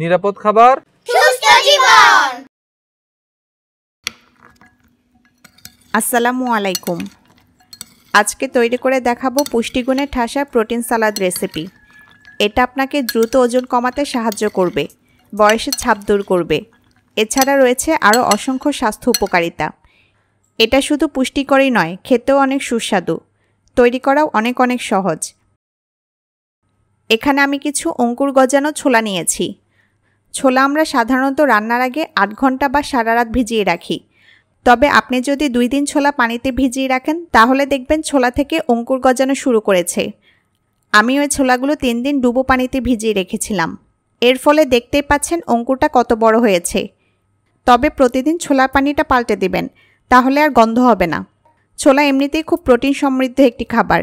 নিরাপদ খাবার, সুস্থ জীবন। আসসালামু আলাইকুম। আজকে তৈরি করে দেখাবো পুষ্টিগুণে ঠাসা প্রোটিন সালাদ রেসিপি। এটা আপনাকে দ্রুত ওজন কমাতে সাহায্য করবে, বয়সের ছাপ দূর করবে। এছাড়া রয়েছে আরও অসংখ্য স্বাস্থ্য উপকারিতা। এটা শুধু পুষ্টিকরই নয়, খেতেও অনেক সুস্বাদু, তৈরি করাও অনেক সহজ। এখানে আমি কিছু অঙ্কুর গজানো ছোলা নিয়েছি। ছোলা আমরা সাধারণত রান্নার আগে 8 ঘন্টা বা সারা রাত ভিজিয়ে রাখি। তবে আপনি যদি 2 দিন ছোলা পানিতে ভিজিয়ে রাখেন তাহলে দেখবেন ছোলা থেকে অঙ্কুর গজানো শুরু করেছে। আমি ওই ছোলাগুলো 3 দিন ডুবো পানিতে ভিজিয়ে রেখেছিলাম। এর ফলে দেখতেই পাচ্ছেন অঙ্কুরটা কত বড় হয়েছে। তবে প্রতিদিন ছোলার পানিটা পাল্টে দিবেন, তাহলে আর গন্ধ হবে না। ছোলা এমনিতেই খুব প্রোটিন সমৃদ্ধ একটি খাবার।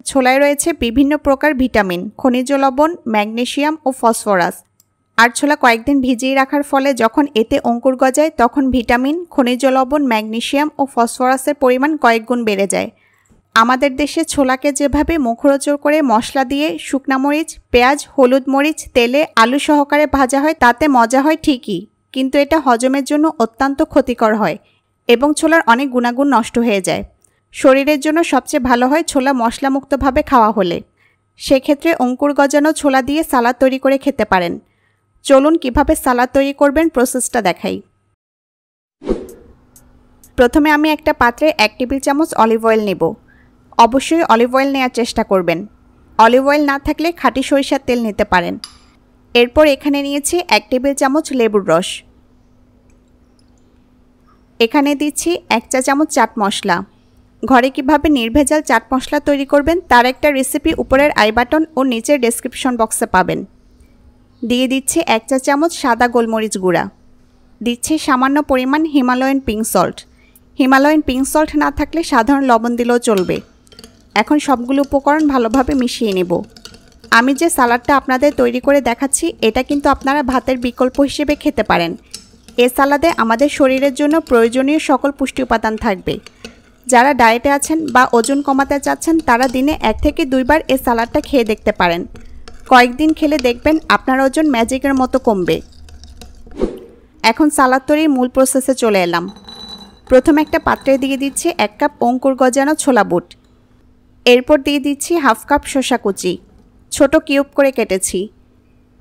ছোলায় রয়েছে বিভিন্ন প্রকার ভিটামিন, খনিজ লবণ, ম্যাগনেসিয়াম ও ফসফরাস। আর ছোলা কয়েকদিন ভিজিয়ে রাখার ফলে যখন এতে অঙ্কুর গজায় তখন ভিটামিন, খনিজ লবণ, ম্যাগনেসিয়াম ও ফসফরাসের পরিমাণ কয়েক গুণ বেড়ে যায়। আমাদের দেশে ছোলাকে যেভাবে মুখরোচক করে মশলা দিয়ে শুকনা মরিচ, পেঁয়াজ, হলুদ মরিচ, তেলে আলু সহকারে ভাজা হয়, তাতে মজা হয় ঠিকই, কিন্তু এটা হজমের জন্য অত্যন্ত ক্ষতিকর হয় এবং ছোলার অনেক গুণাগুণ নষ্ট হয়ে যায়। শরীরের জন্য সবচেয়ে ভালো হয় ছোলা মশলামুক্তভাবে খাওয়া হলে। সেক্ষেত্রে অঙ্কুর গজানো ছোলা দিয়ে সালাদ তৈরি করে খেতে পারেন। চলুন কিভাবে সালাদ তৈরি করবেন প্রসেসটা দেখাই। প্রথমে আমি একটা পাত্রে 1 টেবিল চামচ অলিভ অয়েল নেব। অবশ্যই অলিভ অয়েল নেওয়ার চেষ্টা করবেন। অলিভ অয়েল না থাকলে খাঁটি সরিষার তেল নিতে পারেন। এরপর এখানে নিয়েছি 1 টেবিল চামচ লেবুর রস। এখানে দিচ্ছি 1 চা চামচ চাট মশলা। ঘরে কিভাবে নির্ভেজাল চাট মশলা তৈরি করবেন তার একটা রেসিপি উপরের আই বাটন ও নিচের ডেসক্রিপশন বক্সে পাবেন। দিয়ে দিচ্ছি 1 চা চামচ সাদা গোলমরিচ গুঁড়া। দিচ্ছি সামান্য পরিমাণ Himalayan pink salt. Himalayan pink salt না থাকলে সাধারণ লবণ দিলেও চলবে। এখন সবগুলো উপকরণ ভালোভাবে মিশিয়ে নেব। আমি যে সালাডটা আপনাদের তৈরি করে দেখাচ্ছি এটা কিন্তু আপনারা ভাতের বিকল্প হিসেবে খেতে পারেন। এ সালাদে আমাদের শরীরের জন্য প্রয়োজনীয় সকল পুষ্টি উপাদান থাকবে। যারা ডায়েটে আছেন বা ওজন কমাতে চাচ্ছেন তারা দিনে 1 থেকে 2 বার এই সালাডটা খেয়ে দেখতে পারেন। কয়েকদিন খেলে দেখবেন আপনার ওজন ম্যাজিকের মতো কমবে। এখন সালাদ তৈরির মূল প্রসেসে চলে এলাম। প্রথমে একটা পাত্রে দিয়ে দিচ্ছি 1 কাপ অঙ্কুর গজানো ছোলা বুট। এরপর দিয়ে দিচ্ছি 1/2 কাপ শসা কুচি, ছোট কিউব করে কেটেছি।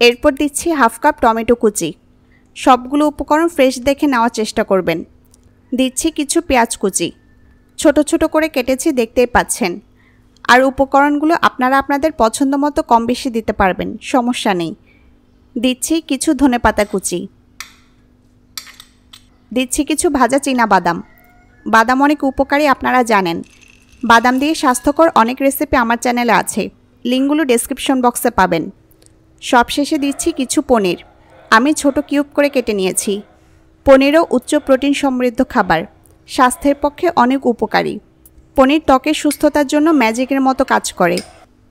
এরপর দিচ্ছি 1/2 কাপ টমেটো কুচি। সবগুলো উপকরণ ফ্রেশ দেখে নেওয়ার চেষ্টা করবেন। দিচ্ছি কিছু পেঁয়াজ কুচি, ছোট ছোট করে কেটেছি, দেখতেই পাচ্ছেন। আর উপকরণগুলো আপনারা আপনাদের পছন্দ মতো কম বেশি দিতে পারবেন, সমস্যা নেই। দিচ্ছি কিছু ধনেপাতা কুচি। দিচ্ছি কিছু ভাজা চীনা বাদাম। বাদাম অনেক উপকারী আপনারা জানেন। বাদাম দিয়ে স্বাস্থ্যকর অনেক রেসিপি আমার চ্যানেলে আছে, লিঙ্কগুলো ডেসক্রিপশন বক্সে পাবেন। সবশেষে দিচ্ছি কিছু পনির। আমি ছোট কিউব করে কেটে নিয়েছি। পনিরও উচ্চ প্রোটিন সমৃদ্ধ খাবার, স্বাস্থ্যের পক্ষে অনেক উপকারী। পনির ত্বকের সুস্থতার জন্য ম্যাজিকের মতো কাজ করে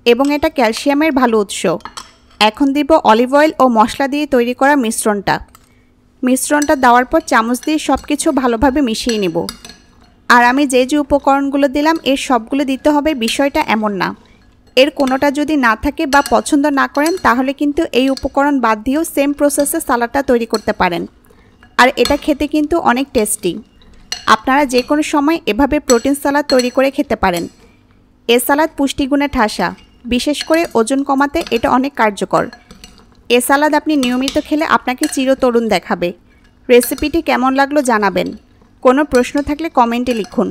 এবং এটা ক্যালসিয়ামের ভালো উৎস। এখন দিব অলিভ অয়েল ও মশলা দিয়ে তৈরি করা মিশ্রণটা দেওয়ার পর চামচ দিয়ে সব কিছু ভালোভাবে মিশিয়ে নেব। আর আমি যে উপকরণগুলো দিলাম এর সবগুলো দিতে হবে বিষয়টা এমন না। এর কোনোটা যদি না থাকে বা পছন্দ না করেন তাহলে কিন্তু এই উপকরণ বাদ দিয়েও সেম প্রসেসে সালাডটা তৈরি করতে পারেন। আর এটা খেতে কিন্তু অনেক টেস্টি। আপনারা যে কোনো সময় এভাবে প্রোটিন সালাদ তৈরি করে খেতে পারেন। এ সালাদ পুষ্টিগুণে ঠাসা, বিশেষ করে ওজন কমাতে এটা অনেক কার্যকর। এ সালাদ আপনি নিয়মিত খেলে আপনাকে চিরতরুণ দেখাবে। রেসিপিটি কেমন লাগলো জানাবেন। কোনো প্রশ্ন থাকলে কমেন্টে লিখুন।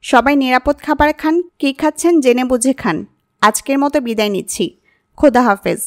সবাই নিরাপদ খাবার খান, কী খাচ্ছেন জেনে বুঝে খান। আজকের মতো বিদায় নিচ্ছি। খোদা হাফেজ।